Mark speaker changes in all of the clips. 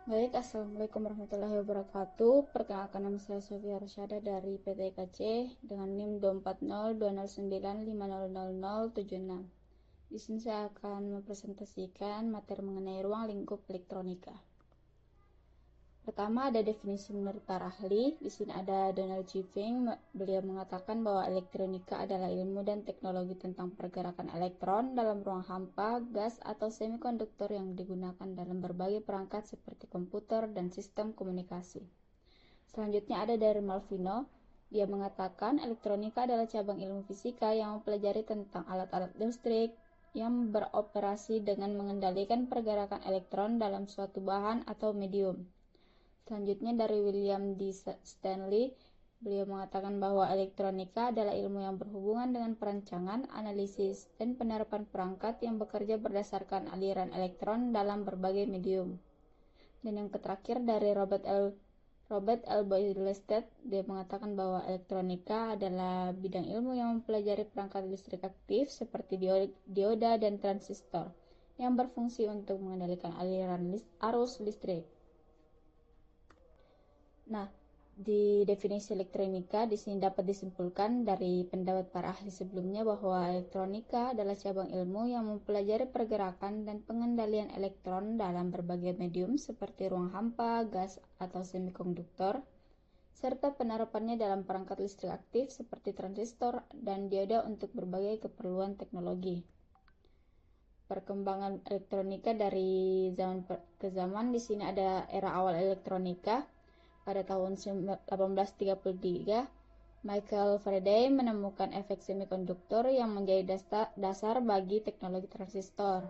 Speaker 1: Baik, Assalamualaikum warahmatullahi wabarakatuh. Perkenalkan, nama saya Sofia Rosyada dari PT IKC dengan NIM 2402095000076. Di sini saya akan mempresentasikan materi mengenai ruang lingkup elektronika. Pertama ada definisi menurut para ahli. Di sini ada Donald G. Fink. Beliau mengatakan bahwa elektronika adalah ilmu dan teknologi tentang pergerakan elektron dalam ruang hampa, gas, atau semikonduktor yang digunakan dalam berbagai perangkat seperti komputer dan sistem komunikasi. Selanjutnya ada dari Malvino. Dia mengatakan elektronika adalah cabang ilmu fisika yang mempelajari tentang alat-alat listrik yang beroperasi dengan mengendalikan pergerakan elektron dalam suatu bahan atau medium. Selanjutnya dari William D. Stanley, beliau mengatakan bahwa elektronika adalah ilmu yang berhubungan dengan perancangan, analisis, dan penerapan perangkat yang bekerja berdasarkan aliran elektron dalam berbagai medium. Dan yang terakhir dari Robert L. Boylested, dia mengatakan bahwa elektronika adalah bidang ilmu yang mempelajari perangkat listrik aktif seperti dioda dan transistor yang berfungsi untuk mengendalikan aliran arus listrik. Nah, di definisi elektronika di sini dapat disimpulkan dari pendapat para ahli sebelumnya bahwa elektronika adalah cabang ilmu yang mempelajari pergerakan dan pengendalian elektron dalam berbagai medium seperti ruang hampa, gas, atau semikonduktor, serta penerapannya dalam perangkat listrik aktif seperti transistor dan dioda untuk berbagai keperluan teknologi. Perkembangan elektronika dari zaman ke zaman, di sini ada era awal elektronika. Pada tahun 1833, Michael Faraday menemukan efek semikonduktor yang menjadi dasar bagi teknologi transistor.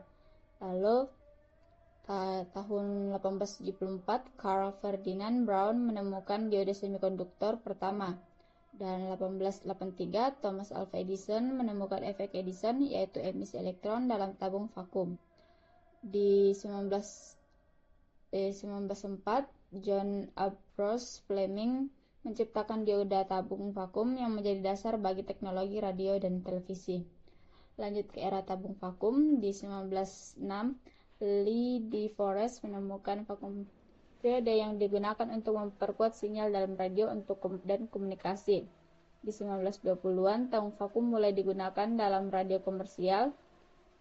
Speaker 1: Lalu, tahun 1874, Carl Ferdinand Braun menemukan dioda semikonduktor pertama. Dan 1883, Thomas Alva Edison menemukan efek Edison, yaitu emisi elektron dalam tabung vakum. Di 1904, John Ambrose Fleming menciptakan dioda tabung vakum yang menjadi dasar bagi teknologi radio dan televisi. Lanjut ke era tabung vakum, di 1906, Lee De Forest menemukan vakum dioda yang digunakan untuk memperkuat sinyal dalam radio dan komunikasi. Di 1920-an, tabung vakum mulai digunakan dalam radio komersial,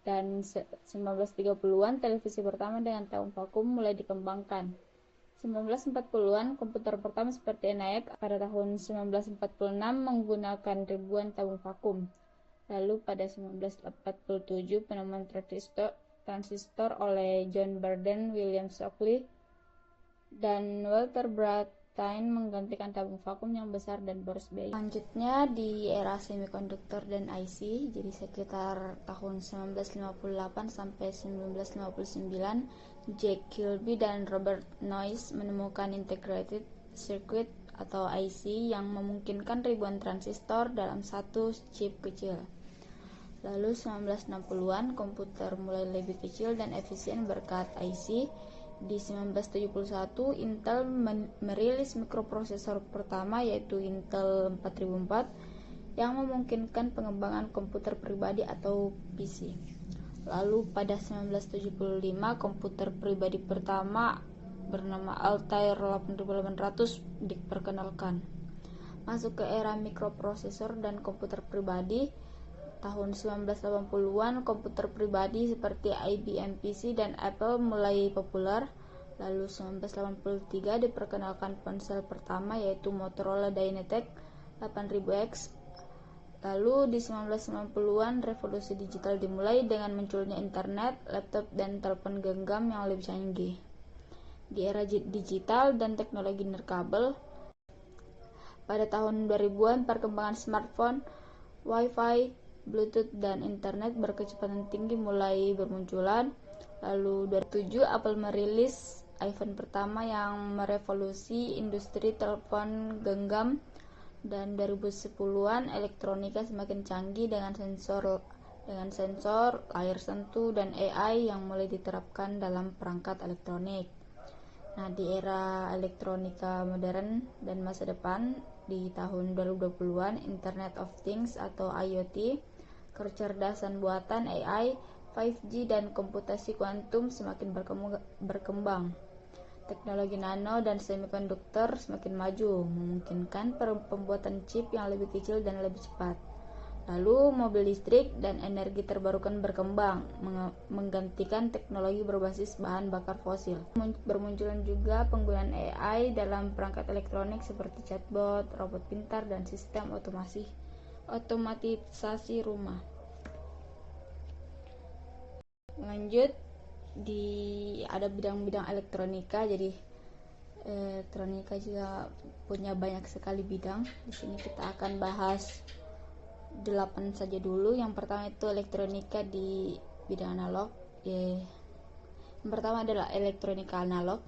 Speaker 1: dan 1930-an televisi pertama dengan tabung vakum mulai dikembangkan. 1940-an komputer pertama seperti ENIAC pada tahun 1946 menggunakan ribuan tabung vakum. Lalu pada 1947 penemuan transistor oleh John Barden, William Shockley, dan Walter Brattain menggantikan tabung vakum yang besar dan boros biaya. Selanjutnya di era semikonduktor dan IC, jadi sekitar tahun 1958 sampai 1959, Jack Kilby dan Robert Noyce menemukan integrated circuit atau IC yang memungkinkan ribuan transistor dalam satu chip kecil. Lalu 1960-an komputer mulai lebih kecil dan efisien berkat IC. Di 1971, Intel merilis mikroprosesor pertama, yaitu Intel 4004, yang memungkinkan pengembangan komputer pribadi atau PC. Lalu pada 1975, komputer pribadi pertama bernama Altair 8800 diperkenalkan. Masuk ke era mikroprosesor dan komputer pribadi. Tahun 1980-an, komputer pribadi seperti IBM PC dan Apple mulai populer. Lalu 1983 diperkenalkan ponsel pertama, yaitu Motorola Dynatec 8000X. Lalu di 1990-an revolusi digital dimulai dengan munculnya internet, laptop, dan telepon genggam yang lebih canggih. Di era digital dan teknologi nirkabel, pada tahun 2000-an perkembangan smartphone, Wi-Fi, Bluetooth, dan internet berkecepatan tinggi mulai bermunculan. Lalu 2007 Apple merilis iPhone pertama yang merevolusi industri telepon genggam. Dan 2010-an elektronika semakin canggih dengan sensor, layar sentuh, dan AI yang mulai diterapkan dalam perangkat elektronik. Nah, di era elektronika modern dan masa depan, di tahun 2020-an, Internet of Things atau IoT, kecerdasan buatan AI, 5G, dan komputasi kuantum semakin berkembang. Teknologi nano dan semikonduktor semakin maju, memungkinkan pembuatan chip yang lebih kecil dan lebih cepat. Lalu, mobil listrik dan energi terbarukan berkembang, menggantikan teknologi berbasis bahan bakar fosil. Bermunculan juga penggunaan AI dalam perangkat elektronik seperti chatbot, robot pintar, dan sistem otomatisasi rumah. Lanjut, ada bidang-bidang elektronika. Jadi elektronika juga punya banyak sekali bidang. Di sini kita akan bahas 8 saja dulu. Yang pertama itu elektronika di bidang analog. Yang pertama adalah elektronika analog.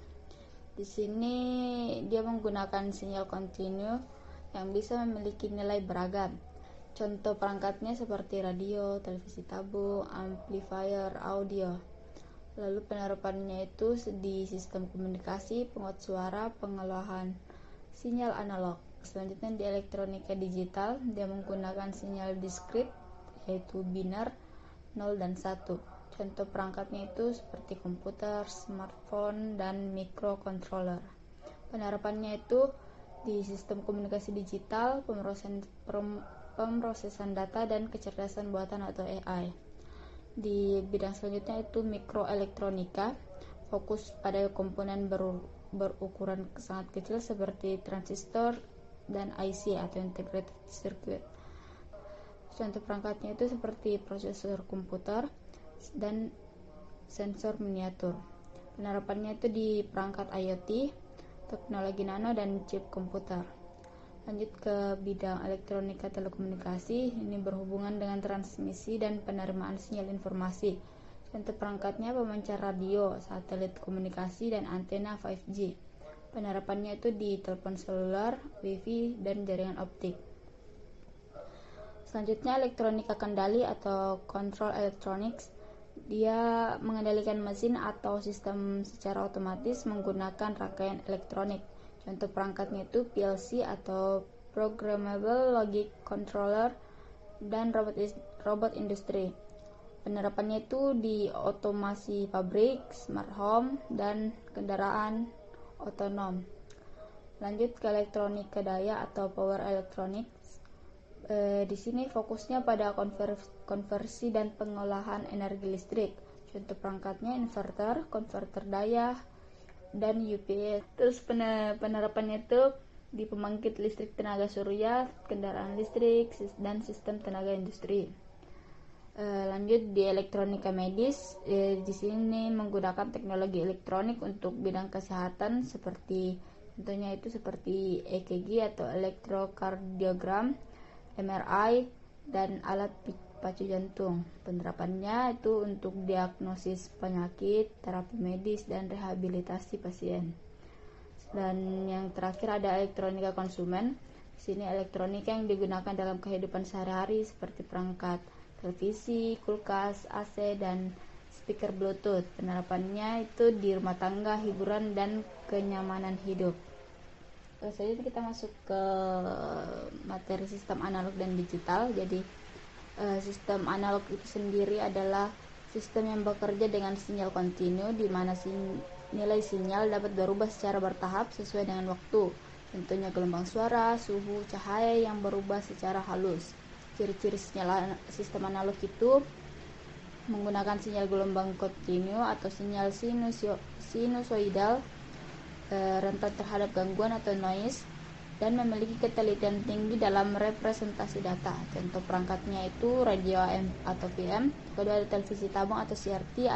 Speaker 1: Di sini dia menggunakan sinyal kontinu yang bisa memiliki nilai beragam. Contoh perangkatnya seperti radio, televisi tabung, amplifier audio. Lalu penerapannya itu di sistem komunikasi, penguat suara, pengolahan sinyal analog. Selanjutnya di elektronika digital, dia menggunakan sinyal diskrit yaitu biner 0 dan 1. Contoh perangkatnya itu seperti komputer, smartphone, dan microcontroller. Penerapannya itu di sistem komunikasi digital, pemrosesan data, dan kecerdasan buatan atau AI. Di bidang selanjutnya itu mikroelektronika, fokus pada komponen berukuran sangat kecil seperti transistor dan IC atau integrated circuit. Contoh perangkatnya itu seperti prosesor komputer dan sensor miniatur. Penerapannya itu di perangkat IoT, teknologi nano, dan chip komputer. Lanjut ke bidang elektronika telekomunikasi, ini berhubungan dengan transmisi dan penerimaan sinyal informasi. Contoh perangkatnya pemancar radio, satelit komunikasi, dan antena 5G. Penerapannya itu di telepon seluler, Wi-Fi, dan jaringan optik. Selanjutnya elektronika kendali atau control electronics. Dia mengendalikan mesin atau sistem secara otomatis menggunakan rangkaian elektronik. Contoh perangkatnya itu PLC atau Programmable Logic Controller dan robot industri. Penerapannya itu di otomasi pabrik, smart home, dan kendaraan otonom. Lanjut ke elektronika daya atau power electronics. Di sini fokusnya pada konversi dan pengolahan energi listrik. Contoh perangkatnya inverter, konverter daya, dan UPS. Terus penerapannya itu di pembangkit listrik tenaga surya, kendaraan listrik, dan sistem tenaga industri. Lanjut di elektronika medis. Di sini menggunakan teknologi elektronik untuk bidang kesehatan contohnya itu seperti EKG atau elektrokardiogram, MRI, dan alat pacu jantung. Penerapannya itu untuk diagnosis penyakit, terapi medis, dan rehabilitasi pasien. Dan yang terakhir ada elektronika konsumen. Di sini elektronika yang digunakan dalam kehidupan sehari-hari seperti perangkat televisi, kulkas, AC, dan speaker Bluetooth. Penerapannya itu di rumah tangga, hiburan, dan kenyamanan hidup. Selanjutnya kita masuk ke materi sistem analog dan digital. Jadi sistem analog itu sendiri adalah sistem yang bekerja dengan sinyal kontinu, di mana nilai sinyal dapat berubah secara bertahap sesuai dengan waktu. Contohnya gelombang suara, suhu, cahaya yang berubah secara halus. Ciri-ciri sistem analog itu menggunakan sinyal gelombang kontinu atau sinyal sinusoidal, rentan terhadap gangguan atau noise, dan memiliki ketelitian tinggi dalam representasi data. Contoh perangkatnya itu radio AM atau PM, kedua ada televisi tabung atau CRT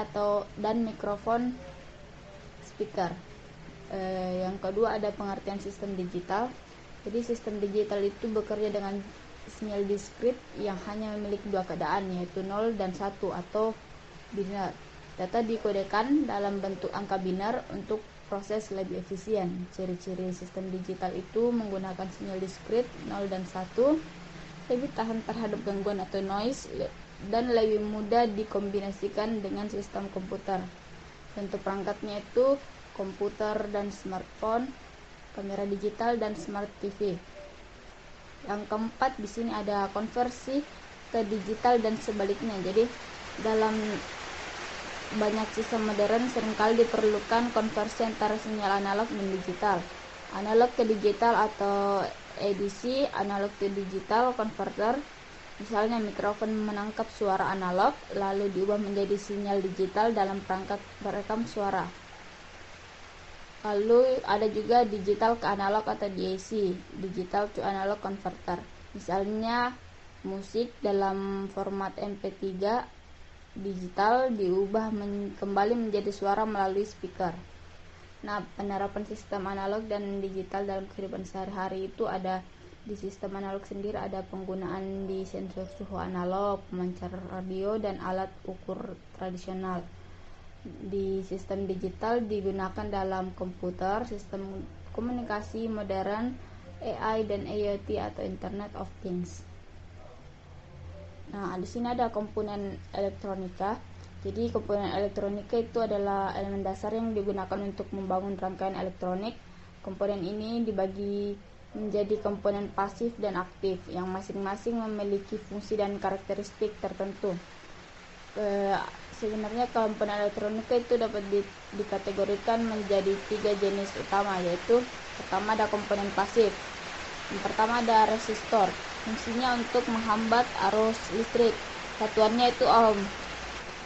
Speaker 1: dan mikrofon speaker. Yang kedua ada pengertian sistem digital. Jadi sistem digital itu bekerja dengan sinyal diskrit yang hanya memiliki dua keadaan, yaitu 0 dan 1 atau biner. Data dikodekan dalam bentuk angka biner untuk proses lebih efisien. Ciri-ciri sistem digital itu menggunakan sinyal diskrit 0 dan 1, lebih tahan terhadap gangguan atau noise, dan lebih mudah dikombinasikan dengan sistem komputer. Contoh perangkatnya itu komputer dan smartphone, kamera digital, dan smart TV. Yang keempat di sini ada konversi ke digital dan sebaliknya. Jadi dalam banyak sistem modern seringkali diperlukan konversi antara sinyal analog dan digital. Analog ke digital atau ADC, analog to digital converter. Misalnya mikrofon menangkap suara analog lalu diubah menjadi sinyal digital dalam perangkat perekam suara. Lalu ada juga digital ke analog atau DAC, digital to analog converter. Misalnya musik dalam format MP3 digital diubah kembali menjadi suara melalui speaker. Nah, penerapan sistem analog dan digital dalam kehidupan sehari-hari itu ada di sistem analog sendiri ada penggunaan di sensor suhu analog, pemancar radio, dan alat ukur tradisional. Di sistem digital digunakan dalam komputer, sistem komunikasi modern, AI dan IoT atau Internet of Things. Nah, di sini ada komponen elektronika. Jadi komponen elektronika itu adalah elemen dasar yang digunakan untuk membangun rangkaian elektronik. Komponen ini dibagi menjadi komponen pasif dan aktif yang masing-masing memiliki fungsi dan karakteristik tertentu. Sebenarnya komponen elektronika itu dapat dikategorikan menjadi 3 jenis utama, yaitu pertama ada komponen pasif. Yang pertama ada resistor, fungsinya untuk menghambat arus listrik, satuannya itu ohm.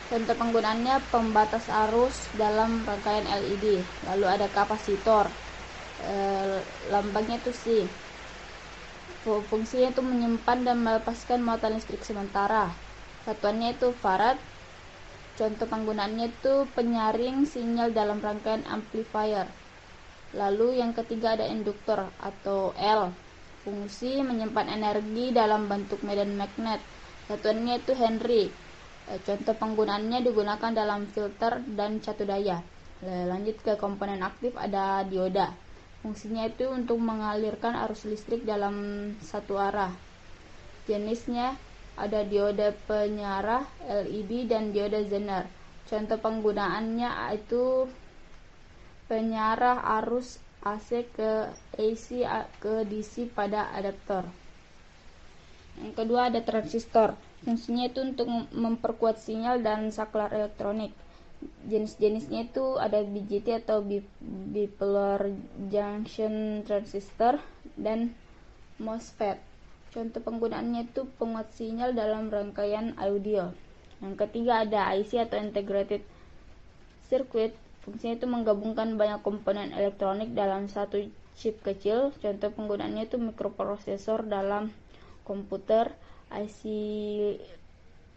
Speaker 1: Contoh penggunaannya pembatas arus dalam rangkaian LED. Lalu ada kapasitor, lambangnya itu C, fungsinya itu menyimpan dan melepaskan muatan listrik sementara, satuannya itu farad. Contoh penggunaannya itu penyaring sinyal dalam rangkaian amplifier. Lalu yang ketiga ada induktor atau L, fungsi menyimpan energi dalam bentuk medan magnet, satuannya itu Henry. Contoh penggunaannya digunakan dalam filter dan catu daya. Lanjut ke komponen aktif ada dioda, fungsinya itu untuk mengalirkan arus listrik dalam satu arah. Jenisnya ada dioda penyarah, LED, dan dioda Zener. Contoh penggunaannya itu penyarah arus AC ke AC ke DC pada adaptor. Yang kedua ada transistor, fungsinya itu untuk memperkuat sinyal dan saklar elektronik. Jenis-jenisnya itu ada BJT atau bipolar junction transistor dan MOSFET. Contoh penggunaannya itu penguat sinyal dalam rangkaian audio. Yang ketiga ada IC atau integrated circuit, fungsinya itu menggabungkan banyak komponen elektronik dalam satu chip kecil. Contoh penggunaannya itu mikroprosesor dalam komputer, IC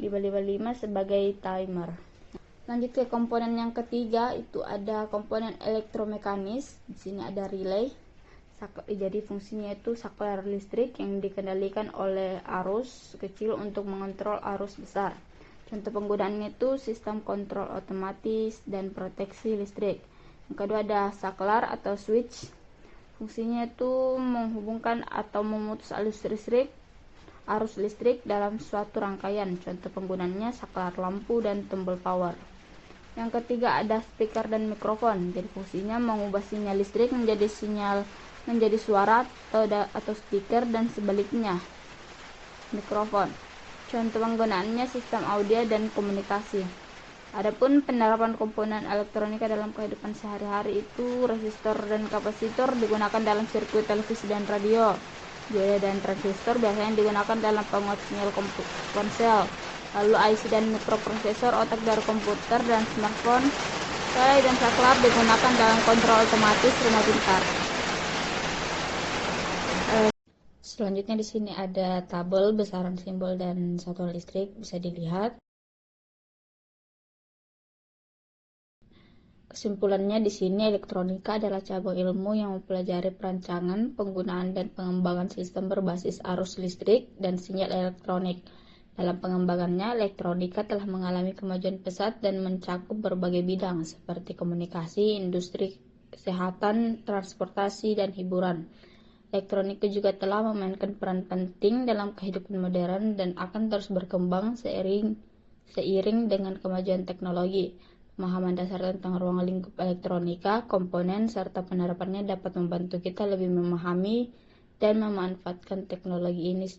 Speaker 1: 555 sebagai timer. Lanjut ke komponen yang ketiga, itu ada komponen elektromekanis. Di sini ada relay. Jadi fungsinya itu saklar listrik yang dikendalikan oleh arus kecil untuk mengontrol arus besar. Contoh penggunaannya itu sistem kontrol otomatis dan proteksi listrik. Yang kedua ada saklar atau switch. Fungsinya itu menghubungkan atau memutus arus listrik dalam suatu rangkaian. Contoh penggunaannya saklar lampu dan tombol power. Yang ketiga ada speaker dan mikrofon. Jadi fungsinya mengubah sinyal listrik menjadi suara atau speaker dan sebaliknya. Mikrofon. Contoh penggunaannya sistem audio dan komunikasi. Adapun penerapan komponen elektronika dalam kehidupan sehari-hari itu resistor dan kapasitor digunakan dalam sirkuit televisi dan radio. Dioda dan transistor biasanya digunakan dalam penguat sinyal ponsel. Lalu IC dan mikroprosesor otak dari komputer dan smartphone. Relay dan saklar digunakan dalam kontrol otomatis rumah pintar. Selanjutnya di sini ada tabel besaran simbol dan satuan listrik, bisa dilihat. Kesimpulannya di sini elektronika adalah cabang ilmu yang mempelajari perancangan, penggunaan dan pengembangan sistem berbasis arus listrik dan sinyal elektronik. Dalam pengembangannya, elektronika telah mengalami kemajuan pesat dan mencakup berbagai bidang seperti komunikasi, industri, kesehatan, transportasi, dan hiburan. Elektronika juga telah memainkan peran penting dalam kehidupan modern dan akan terus berkembang seiring dengan kemajuan teknologi. Pemahaman dasar tentang ruang lingkup elektronika, komponen, serta penerapannya dapat membantu kita lebih memahami dan memanfaatkan teknologi ini